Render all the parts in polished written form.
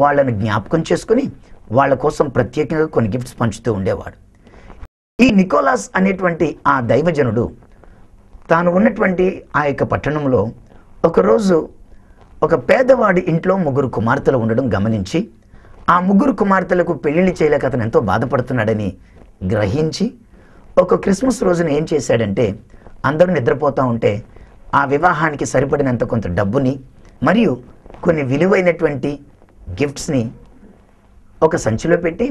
వాళ్ళని జ్ఞాపకం చేసుకుని వాళ్ళ కోసం ప్రత్యేకంగా కొన్ని గిఫ్ట్స్ పంచుతూ ఉండేవాడు. ఈ నికోలాస్ అనేటువంటి ఆ దైవజనుడు తాను ఉన్నటువంటి ఆ యొక్క పట్టణంలో ఒకరోజు ఒక పేదవాడి ఇంట్లో 3 కుమార్తెలు ఉండడం గమనించి ఆ 3 కుమార్తెలకు పెళ్లిళ్ళు చేయలేక అతను ఎంతో బాధపడుతున్నాడని గ్రహించి ఒక క్రిస్మస్ రోజున ఏం చేశాడంటే, అందరూ నిద్రపోతూ ఉంటే ఆ వివాహానికి సరిపడినంత కొంత డబ్బుని మరియు కొన్ని విలువైనటువంటి గిఫ్ట్స్ని ఒక సంచిలో పెట్టి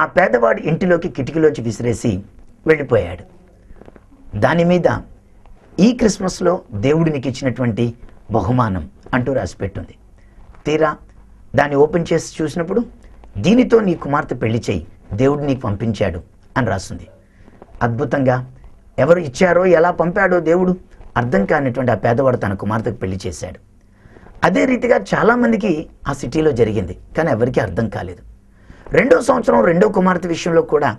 ఆ పేదవాడి ఇంటిలోకి కిటికీలోంచి విసిరేసి వెళ్ళిపోయాడు. దాని మీద ఈ క్రిస్మస్లో దేవుడు నీకు ఇచ్చినటువంటి బహుమానం అంటూ రాసిపెట్టుంది. తీరా దాన్ని ఓపెన్ చేసి చూసినప్పుడు దీనితో నీ కుమార్తె పెళ్లి చేయి, దేవుడు నీకు పంపించాడు అని రాస్తుంది. అద్భుతంగా ఎవరు ఇచ్చారో ఎలా పంపాడో దేవుడు అర్థం కానిటువంటి ఆ పేదవాడు తన కుమార్తెకు పెళ్లి చేశాడు. అదే రీతిగా చాలామందికి ఆ సిటీలో జరిగింది, కానీ ఎవరికీ అర్థం కాలేదు. 2వ సంవత్సరం 2వ కుమార్తె విషయంలో కూడా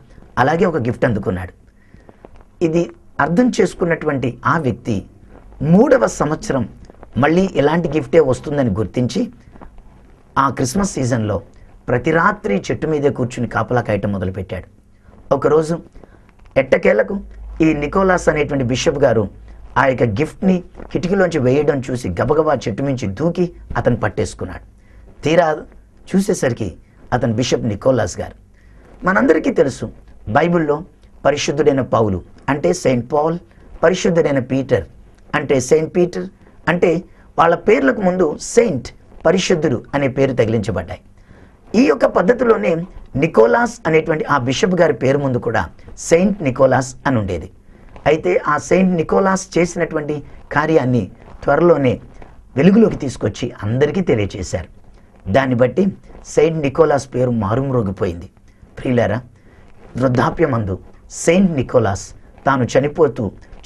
అలాగే ఒక గిఫ్ట్ అందుకున్నాడు. ఇది అర్థం చేసుకున్నటువంటి ఆ వ్యక్తి 3వ సంవత్సరం మళ్ళీ ఇలాంటి గిఫ్టే వస్తుందని గుర్తించి ఆ క్రిస్మస్ సీజన్లో ప్రతి రాత్రి చెట్టు మీదే కూర్చుని కాపలా కాయటం మొదలుపెట్టాడు. ఒకరోజు ఎట్టకేలకు ఈ నికోలాస్ అనేటువంటి బిషప్ గారు ఆ యొక్క గిఫ్ట్ని కిటికీలోంచి వేయడం చూసి గబగబా చెట్టు మించి దూకి అతను పట్టేసుకున్నాడు. తీరా చూసేసరికి అతను బిషప్ నికోలాస్ గారు. మనందరికీ తెలుసు, బైబిల్లో పరిశుద్ధుడైన పౌలు అంటే సెయింట్ పాల్, పరిశుద్ధుడైన పీటర్ అంటే సెయింట్ పీటర్, అంటే వాళ్ళ పేర్లకు ముందు సెయింట్, పరిశుద్ధుడు అనే పేరు తగిలించబడ్డాయి. ఈ యొక్క పద్ధతిలోనే నికోలాస్ అనేటువంటి ఆ బిషప్ గారి పేరు ముందు కూడా సెయింట్ నికోలాస్ అని ఉండేది. అయితే ఆ సెయింట్ నికోలాస్ చేసినటువంటి కార్యాన్ని త్వరలోనే వెలుగులోకి తీసుకొచ్చి అందరికీ తెలియచేశారు. దాన్ని బట్టి సెయింట్ నికోలాస్ పేరు మారుమ్రోగిపోయింది. ప్రియులారా, వృద్ధాప్యమందు సెయింట్ నికోలాస్ తాను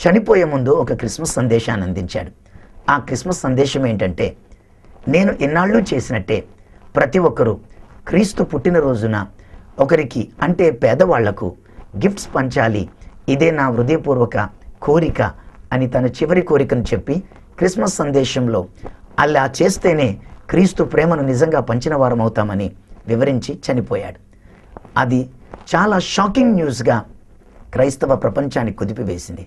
చనిపోయే ముందు ఒక క్రిస్మస్ సందేశాన్ని అందించాడు. ఆ క్రిస్మస్ సందేశం ఏంటంటే, నేను ఎన్నాళ్ళు చేసినట్టే ప్రతి ఒక్కరూ క్రీస్తు పుట్టినరోజున ఒకరికి అంటే పేదవాళ్లకు గిఫ్ట్స్ పంచాలి, ఇదే నా హృదయపూర్వక కోరిక అని తన చివరి కోరికను చెప్పి క్రిస్మస్ సందేశంలో అలా చేస్తేనే క్రీస్తు ప్రేమను నిజంగా పంచిన వారం అవుతామని వివరించి చనిపోయాడు. అది చాలా షాకింగ్ న్యూస్గా క్రైస్తవ ప్రపంచాన్ని కుదిపివేసింది.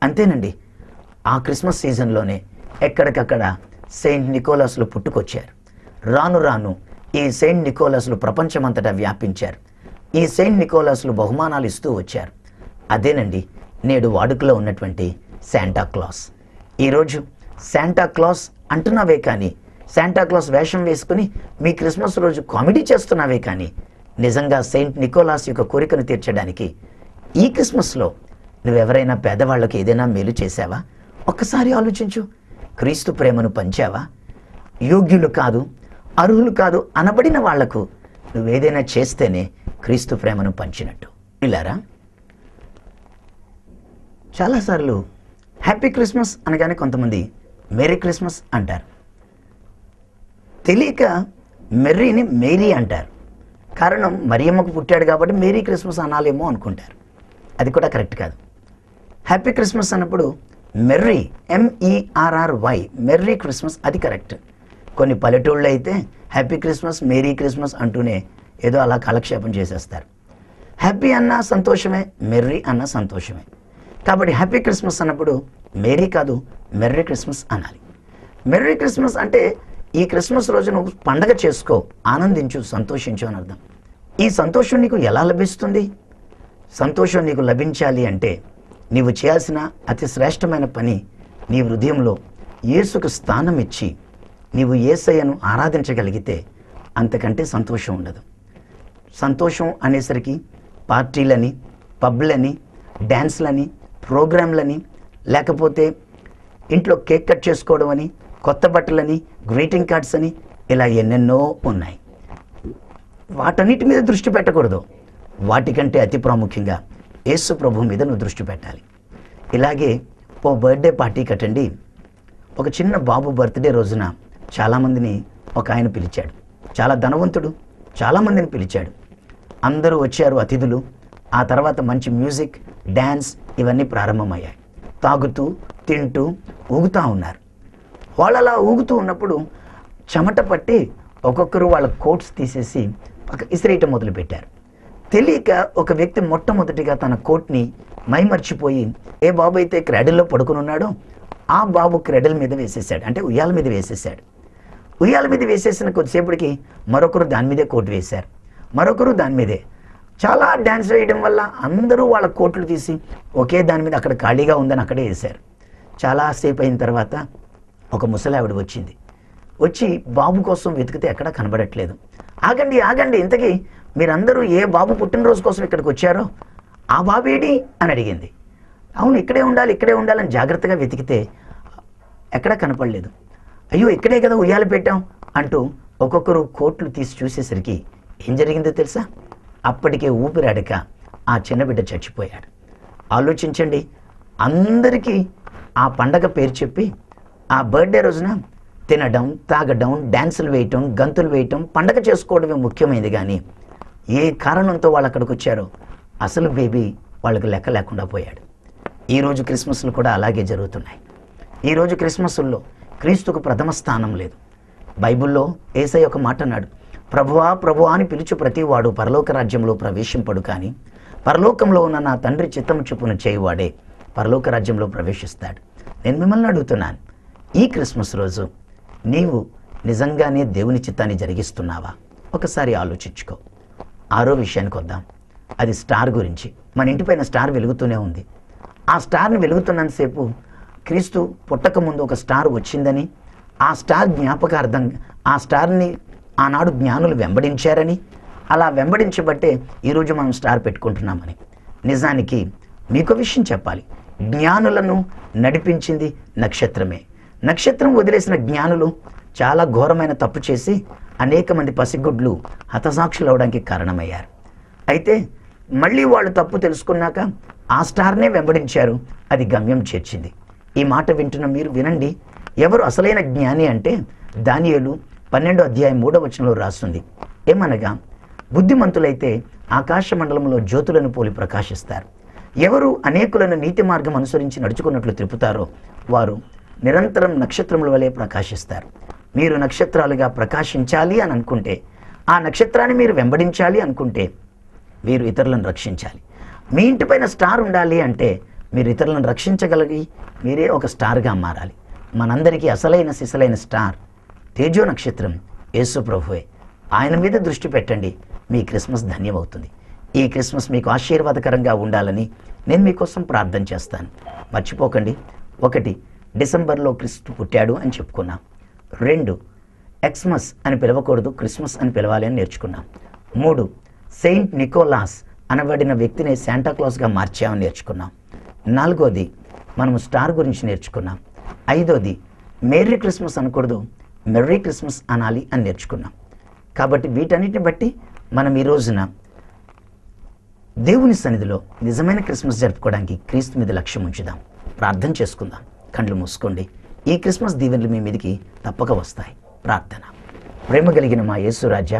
అంతేనండి, ఆ క్రిస్మస్ సీజన్లోనే ఎక్కడికక్కడ సెయింట్ నికోలాస్లు పుట్టుకొచ్చారు. రాను రాను ఈ సెయింట్ నికోలాస్లు ప్రపంచమంతటా వ్యాపించారు. ఈ సెయింట్ నికోలాస్లు బహుమానాలు ఇస్తూ వచ్చారు. అదేనండి నేడు వాడుకలో ఉన్నటువంటి శాంటా క్లాస్. ఈరోజు శాంటా క్లాస్ అంటున్నావే కానీ, శాంటా క్లాస్ వేషం వేసుకుని మీ క్రిస్మస్ రోజు కామెడీ చేస్తున్నావే కానీ, నిజంగా సెయింట్ నికోలాస్ యొక్క కోరికను తీర్చడానికి ఈ క్రిస్మస్లో నువ్వెవరైనా పేదవాళ్ళకి ఏదైనా మేలు చేశావా? ఒక్కసారి ఆలోచించు. క్రీస్తు ప్రేమను పంచావా? యోగ్యులు కాదు, అర్హులు కాదు అనబడిన వాళ్లకు నువ్వేదైనా చేస్తేనే క్రీస్తు ప్రేమను పంచినట్టు. ఇలారా చాలాసార్లు హ్యాపీ క్రిస్మస్ అనగానే కొంతమంది మేరీ క్రిస్మస్ అంటారు. తెలియక మెర్రీని మేరీ అంటారు. కారణం మరియమ్మకు పుట్టాడు కాబట్టి మేరీ క్రిస్మస్ అనాలేమో అనుకుంటారు. అది కూడా కరెక్ట్ కాదు. హ్యాపీ క్రిస్మస్ అన్నప్పుడు మెర్రీ, MERRY, మెర్రీ క్రిస్మస్, అది కరెక్ట్. కొన్ని పల్లెటూళ్ళు అయితే హ్యాపీ క్రిస్మస్, మేరీ క్రిస్మస్ అంటూనే ఏదో అలా కాలక్షేపం చేసేస్తారు. హ్యాపీ అన్న సంతోషమే, మెర్రీ అన్న సంతోషమే. కాబట్టి హ్యాపీ క్రిస్మస్ అన్నప్పుడు మేరీ కాదు, మెర్రీ క్రిస్మస్ అనాలి. మెర్రీ క్రిస్మస్ అంటే ఈ క్రిస్మస్ రోజు నువ్వు పండగ చేసుకో, ఆనందించు, సంతోషించు అని అర్థం. ఈ సంతోషం నీకు ఎలా లభిస్తుంది? సంతోషం నీకు లభించాలి అంటే నీవు చేయాల్సిన అతి శ్రేష్టమైన పని, నీ హృదయంలో యేసుకు స్థానం ఇచ్చి నీవు యేసయ్యను ఆరాధించగలిగితే అంతకంటే సంతోషం ఉండదు. సంతోషం అనేసరికి పార్టీలని, పబ్లని, డ్యాన్స్లని, ప్రోగ్రాంలని, లేకపోతే ఇంట్లో కేక్ కట్ చేసుకోవడం అని, కొత్త బట్టలని, గ్రీటింగ్ కార్డ్స్ అని, ఇలా ఎన్నెన్నో ఉన్నాయి. వాటన్నిటి మీద దృష్టి పెట్టకూడదు. వాటికంటే అతి ప్రాముఖ్యంగా యేసు ప్రభు మీద నువ్వు దృష్టి పెట్టాలి. ఇలాగే ఓ బర్త్డే పార్టీకి అటెండి ఒక చిన్న బాబు బర్త్డే రోజున చాలామందిని ఒక ఆయన పిలిచాడు. చాలా ధనవంతుడు, చాలామందిని పిలిచాడు. అందరూ వచ్చారు అతిథులు. ఆ తర్వాత మంచి మ్యూజిక్, డ్యాన్స్ ఇవన్నీ ప్రారంభమయ్యాయి. తాగుతూ తింటూ ఊగుతూ ఉన్నారు. వాళ్ళు అలా ఊగుతూ ఉన్నప్పుడు చెమట పట్టి ఒక్కొక్కరు వాళ్ళ కోట్స్ తీసేసి ఇసిరేయటం మొదలుపెట్టారు. తెలియక ఒక వ్యక్తి మొట్టమొదటిగా తన కోట్ని మైమర్చిపోయి ఏ బాబు అయితే క్రెడల్లో పడుకుని ఉన్నాడో ఆ బాబు క్రెడల్ మీద వేసేసాడు, అంటే ఉయ్యాల మీద వేసేసాడు. ఉయ్యాల మీద వేసేసిన కొద్దిసేపటికి మరొకరు దాని మీదే కోట్ వేశారు, మరొకరు దాని మీదే. చాలా డ్యాన్స్ వేయడం వల్ల అందరూ వాళ్ళ కోట్లు తీసి ఒకే దాని మీద అక్కడ ఖాళీగా ఉందని అక్కడే వేశారు. చాలాసేపు అయిన తర్వాత ఒక ముసలావిడ వచ్చింది. వచ్చి బాబు కోసం వెతికితే ఎక్కడా కనబడట్లేదు. ఆగండి ఆగండి, ఇంతకీ మీరందరూ ఏ బాబు పుట్టినరోజు కోసం ఇక్కడికి వచ్చారో ఆ బాబు ఏడి అని అడిగింది. అవును, ఇక్కడే ఉండాలని జాగ్రత్తగా వెతికితే ఎక్కడా కనపడలేదు. అయ్యో, ఇక్కడే కదా ఉయ్యాల పెట్టాం అంటూ ఒక్కొక్కరు కోట్లు తీసి చూసేసరికి ఏం జరిగిందో తెలుసా? అప్పటికే ఊపిరాడక ఆ చిన్న బిడ్డ చచ్చిపోయాడు. ఆలోచించండి, అందరికీ ఆ పండగ పేరు చెప్పి ఆ బర్త్డే రోజున తినడం, తాగడం, డ్యాన్సులు వేయటం, గంతులు వేయటం, పండగ చేసుకోవడమే ముఖ్యమైనది. కానీ ఏ కారణంతో వాళ్ళు అక్కడికి వచ్చారో అసలు బేబీ వాళ్ళకి లెక్క లేకుండా పోయాడు. ఈరోజు క్రిస్మస్లు కూడా అలాగే జరుగుతున్నాయి. ఈరోజు క్రిస్మస్ల్లో క్రీస్తుకు ప్రథమ స్థానం లేదు. బైబిల్లో యేసయ్య ఒక మాట అన్నాడు, ప్రభువా ప్రభువా అని పిలుచు ప్రతివాడు పరలోక రాజ్యంలో ప్రవేశింపడు, కానీ పరలోకంలో ఉన్న నా తండ్రి చిత్తము చొప్పున చేయువాడే పరలోక రాజ్యంలో ప్రవేశిస్తాడు. నేను మిమ్మల్ని అడుగుతున్నాను, ఈ క్రిస్మస్ రోజు నీవు నిజంగానే దేవుని చిత్తాన్ని జరిగిస్తున్నావా? ఒకసారి ఆలోచించుకో. ఆరో విషయానికి వద్దాం. అది స్టార్ గురించి. మన ఇంటిపైన స్టార్ వెలుగుతూనే ఉంది. ఆ స్టార్ని వెలుగుతున్నంతసేపు క్రీస్తు పుట్టక ముందు ఒక స్టార్ వచ్చిందని, ఆ స్టార్ జ్ఞాపకార్థం ఆ స్టార్ని ఆనాడు జ్ఞానులు వెంబడించారని, అలా వెంబడించబట్టే ఈరోజు మనం స్టార్ పెట్టుకుంటున్నామని. నిజానికి మీకు విషయం చెప్పాలి, జ్ఞానులను నడిపించింది నక్షత్రమే. నక్షత్రం వదిలేసిన జ్ఞానులు చాలా ఘోరమైన తప్పు చేసి అనేక మంది పసిగుడ్లు హతసాక్షులు అవడానికి కారణమయ్యారు. అయితే మళ్ళీ వాళ్ళు తప్పు తెలుసుకున్నాక ఆ స్టార్నే వెంబడించారు, అది గమ్యం చేర్చింది. ఈ మాట వింటున్న మీరు వినండి. ఎవరు అసలైన జ్ఞాని అంటే దానియేలు 12:3 రాస్తుంది. ఏమనగా, బుద్ధిమంతులైతే ఆకాశ మండలంలో జ్యోతులను పోలి ప్రకాశిస్తారు. ఎవరు అనేకులను నీతి మార్గం అనుసరించి నడుచుకున్నట్లు త్రిపుతారో వారు నిరంతరం నక్షత్రముల వలె ప్రకాశిస్తారు. మీరు నక్షత్రాలుగా ప్రకాశించాలి అని అనుకుంటే, ఆ నక్షత్రాన్ని మీరు వెంబడించాలి అనుకుంటే మీరు ఇతరులను రక్షించాలి. మీ ఇంటిపైన స్టార్ ఉండాలి అంటే మీరు ఇతరులను రక్షించగలిగి మీరే ఒక స్టార్గా మారాలి. మనందరికీ అసలైన సిసలైన స్టార్ తేజో నక్షత్రం యేసు ప్రభువే. ఆయన మీద దృష్టి పెట్టండి, మీ క్రిస్మస్ ధన్యమవుతుంది. ఈ క్రిస్మస్ మీకు ఆశీర్వాదకరంగా ఉండాలని నేను మీకోసం ప్రార్థన చేస్తాను. మర్చిపోకండి, 1 డిసెంబర్లో క్రీస్తు పుట్టాడు అని చెప్పుకున్నాం. 2 ఎక్స్మస్ అని పిలవకూడదు, క్రిస్మస్ అని పిలవాలి అని నేర్చుకున్నాం. 3 సెయింట్ నికోలాస్ అనబడిన వ్యక్తిని శాంటాక్లాస్గా మార్చామని నేర్చుకున్నాం. 4వది మనము స్టార్ గురించి నేర్చుకున్నాం. 5వది మేరీ క్రిస్మస్ అనకూడదు, మెర్రీ క్రిస్మస్ అనాలి అని నేర్చుకున్నాం. కాబట్టి వీటన్నిటిని బట్టి మనం ఈ రోజున దేవుని సన్నిధిలో నిజమైన క్రిస్మస్ జరుపుకోవడానికి క్రీస్తు మీద లక్ష్యం ఉంచుదాం. ప్రార్థన చేసుకుందాం. కళ్ళు మూసుకోండి. ఈ క్రిస్మస్ దీవెనలు మీ మీదకి తప్పక వస్తాయి. ప్రార్థన. ప్రేమ కలిగిన మా యేసు రాజా,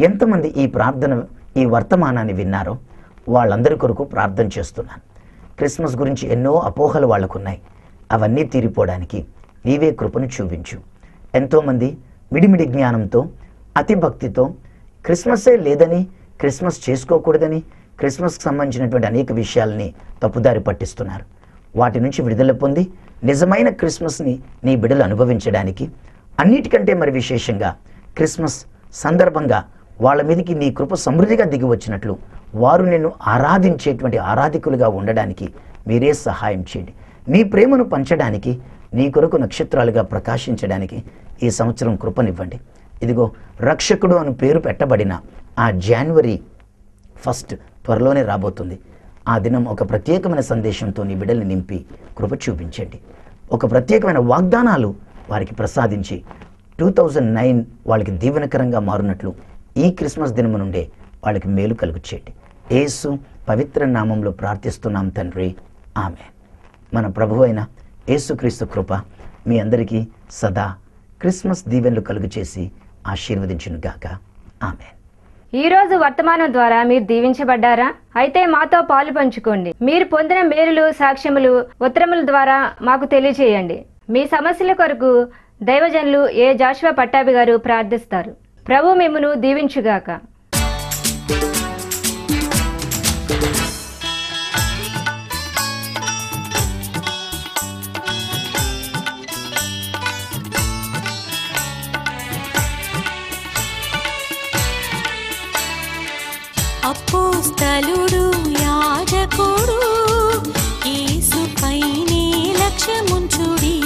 ఎంతమంది ఈ ప్రార్థన ఈ వర్తమానాన్ని విన్నారో వాళ్ళందరి కొరకు ప్రార్థన చేస్తున్నాను. క్రిస్మస్ గురించి ఎన్నో అపోహలు వాళ్ళకున్నాయి. అవన్నీ తీరిపోవడానికి నీవే కృపను చూపించు. ఎంతోమంది మిడిమిడి జ్ఞానంతో అతి భక్తితో క్రిస్మసే లేదని, క్రిస్మస్ చేసుకోకూడదని, క్రిస్మస్కి సంబంధించినటువంటి అనేక విషయాలని తప్పుదారి పట్టిస్తున్నారు. వాటి నుంచి విడుదల పొంది నిజమైన క్రిస్మస్ని నీ బిడ్డలు అనుభవించడానికి, అన్నిటికంటే మరి విశేషంగా క్రిస్మస్ సందర్భంగా వాళ్ళ మీదకి నీ కృప సమృద్ధిగా దిగి వచ్చినట్లు వారు నిన్ను ఆరాధించేటువంటి ఆరాధికులుగా ఉండడానికి మీరే సహాయం చేయండి. నీ ప్రేమను పంచడానికి, నీ కొరకు నక్షత్రాలుగా ప్రకాశించడానికి ఈ సంవత్సరం కృపనివ్వండి. ఇదిగో రక్షకుడు అని పేరు పెట్టబడిన ఆ జనవరి 1 త్వరలోనే రాబోతుంది. ఆ దినం ఒక ప్రత్యేకమైన సందేశంతో నీ బిడ్డల్ని నింపి కృప చూపించండి. ఒక ప్రత్యేకమైన వాగ్దానాలు వారికి ప్రసాదించి 2009 వాళ్ళకి దీవెనకరంగా మారునట్లు ఈ క్రిస్మస్ దినము నుండే వాళ్ళకి మేలు కలుగు చేయండి. యేసు పవిత్ర నామంలో ప్రార్థిస్తున్నాం తండ్రి, ఆమేన్. మన ప్రభువు అయిన యేసుక్రీస్తు కృప మీ అందరికీ సదా క్రిస్మస్ దీవెనలు కలుగు చేసి ఆశీర్వదించును గాక. ఆమేన్. ఈ రోజు వర్తమానం ద్వారా మీరు దీవించబడ్డారా? అయితే మాతో పాలు పంచుకోండి. మీరు పొందిన మేలులు, సాక్ష్యములు ఉత్తరముల ద్వారా మాకు తెలియజేయండి. మీ సమస్యల కొరకు దైవజనులు ఏ జాషువా పట్టాభి గారు ప్రార్థిస్తారు. ప్రభు మిమ్మును దీవించుగాక. అపోస్తలుడు యాజకుడు యేసుపైనే లక్ష్యముంచుడి.